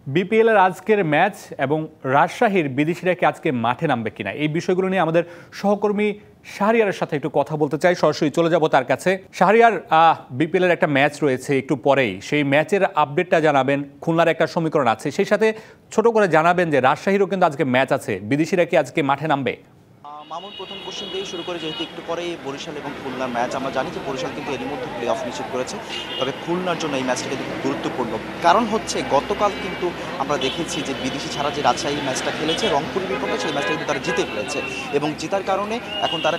BPL এর আজকের match এবং রাজশাহীর বিদেশিরা কি আজকে মাঠে নামবে কিনা এই বিষয়গুলো নিয়ে আমাদের সহকর্মী শাহরিয়ারের সাথে একটু কথা বলতে চাই। সরাসরি চলে যাব তার কাছে। শাহরিয়ার, বিপিএল এর একটা ম্যাচ রয়েছে একটু পরেই, সেই ম্যাচের আপডেটটা জানাবেন। খুলনার একটা সমীকরণ আছে, সেই সাথে ছোট করে জানাবেন যে রাজশাহীরও কিন্তু আজকে ম্যাচ আছে, বিদেশিরা কি আজকে মাঠে নামবে? মামুন, প্রথম কোশ্চেন দিয়েই শুরু করে, যেহেতু একটু পরেই বরিশাল এবং খুলনার ম্যাচ। আমরা জানি যে বরিশাল কিন্তু এরই মধ্যে প্লে অফ নিশ্চিত করেছে, তবে খুলনার জন্য এই ম্যাচটা কিন্তু গুরুত্বপূর্ণ। কারণ হচ্ছে গতকাল কিন্তু আমরা দেখেছি যে বিদেশি ছাড়া যে রাজশাহী ম্যাচটা খেলেছে রংপুরের বিপক্ষে, সেই ম্যাচটা কিন্তু তারা জিতে ফেলেছে এবং জেতার কারণে এখন তারা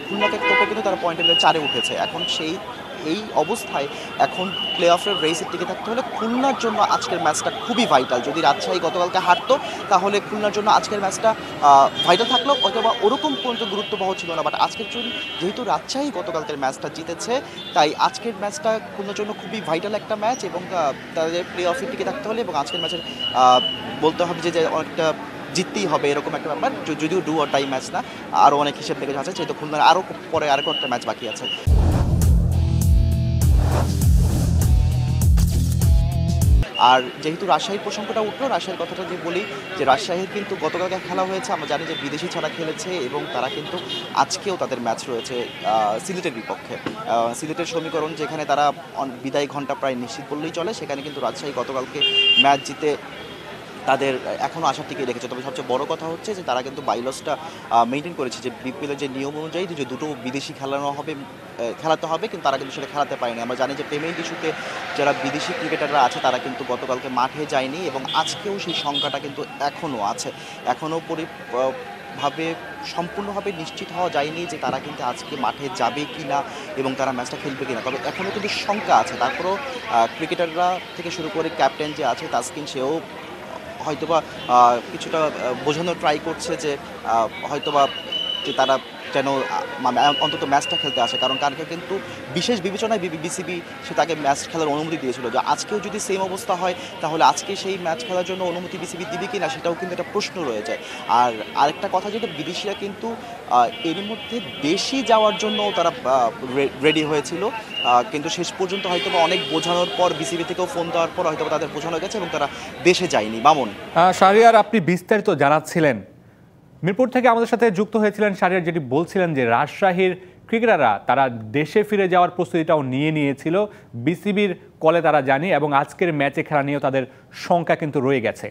খুলনাকে টোপে কিন্তু তারা পয়েন্ট টেবিলে 4-এ উঠেছে। এখন এই অবস্থায় এখন প্লে অফের রেসে টিকে থাকতে হলে খুলনার জন্য আজকের ম্যাচটা খুবই ভাইটাল। যদি রাজশাহী গতকালকে হারতো তাহলে খুলনার জন্য আজকের ম্যাচটা ভাইটাল থাকলেও অথবা ওরকম পর্যন্ত গুরুত্ববহ ছিল না। বাট আজকের জন্য যেহেতু রাজশাহী গতকালকের ম্যাচটা জিতেছে, তাই আজকের ম্যাচটা খুলনার জন্য খুবই ভাইটাল একটা ম্যাচ এবং তাদের প্লে অফে টিকে থাকতে হলে এবং আজকের ম্যাচের বলতে হবে যে অনেকটা জিততেই হবে এরকম একটা ব্যাপার। যদিও ডু অর ডাই ম্যাচ না, আরও অনেক হিসেব থেকে আছে, যেহেতু খুলনার আরও পরে আরও একটা ম্যাচ বাকি আছে। আর যেহেতু রাজশাহীর প্রসঙ্গটা উঠলো, রাজশাহীর কথাটা যে বলি, যে রাজশাহীর কিন্তু গতকালকে খেলা হয়েছে, আমরা জানি যে বিদেশি ছাড়া খেলেছে এবং তারা কিন্তু আজকেও তাদের ম্যাচ রয়েছে সিলেটের বিপক্ষে। সিলেটের সমীকরণ যেখানে তারা বিদায় ঘন্টা প্রায় নিশ্চিত বললেই চলে, সেখানে কিন্তু রাজশাহী গতকালকে ম্যাচ জিতে তাদের এখনও আশার টিকে রেখেছে। তবে সবচেয়ে বড় কথা হচ্ছে যে তারা কিন্তু বাইলসটা মেনটেন করেছে, যে বিপিএলের যে নিয়ম অনুযায়ী যে দুটো বিদেশি খেলাতে হবে, কিন্তু তারা কিন্তু সেটা খেলাতে পারেনি। আমরা জানি যে পেমেন্ট ইস্যুতে যারা বিদেশি ক্রিকেটাররা আছে তারা কিন্তু গতকালকে মাঠে যায়নি এবং আজকেও সেই সংখ্যাটা কিন্তু এখনও আছে। এখনও ভাবে সম্পূর্ণভাবে নিশ্চিত হওয়া যায়নি যে তারা কিন্তু আজকে মাঠে যাবে কি না এবং তারা ম্যাচটা খেলবে কিনা। তবে এখনও কিন্তু শঙ্কা আছে। তারপরেও ক্রিকেটাররা থেকে শুরু করে ক্যাপ্টেন যে আছে তাসকিন, সেও হয়তোবা কিছুটা বোঝানোর ট্রাই করছে যে হয়তোবা যে তারা যেন অন্তত ম্যাচটা খেলতে আসে। কারণ কালকে কিন্তু বিশেষ বিবেচনায় বিসিবি সে তাকে ম্যাচ খেলার অনুমতি দিয়েছিল। যে আজকেও যদি সেম অবস্থা হয় তাহলে আজকে সেই ম্যাচ খেলার জন্য অনুমতি বিসিবি দিবে কি না, সেটাও কিন্তু একটা প্রশ্ন রয়ে যায়। আর আরেকটা কথা, যেটা বিদেশিরা কিন্তু এর মধ্যে দেশে যাওয়ার জন্য তারা রেডি হয়েছিল, কিন্তু শেষ পর্যন্ত হয়তোবা অনেক বোঝানোর পর, বিসিবি থেকেও ফোন দেওয়ার পর হয়তোবা তাদের বোঝানো গেছে এবং তারা দেশে যায়নি। মামুন, শাহরিয়ার, আপনি বিস্তারিত জানাচ্ছিলেন, মিরপুর থেকে আমাদের সাথে যুক্ত হয়েছিলেন শাহরিয়ার, যেটি বলছিলেন যে রাজশাহীর ক্রিকেটাররা তারা দেশে ফিরে যাওয়ার প্রস্তুতিটাও নিয়েছিল, বিসিবির কলে তারা জানি এবং আজকের ম্যাচে খেলা নিয়েও তাদের শঙ্কা কিন্তু রয়ে গেছে।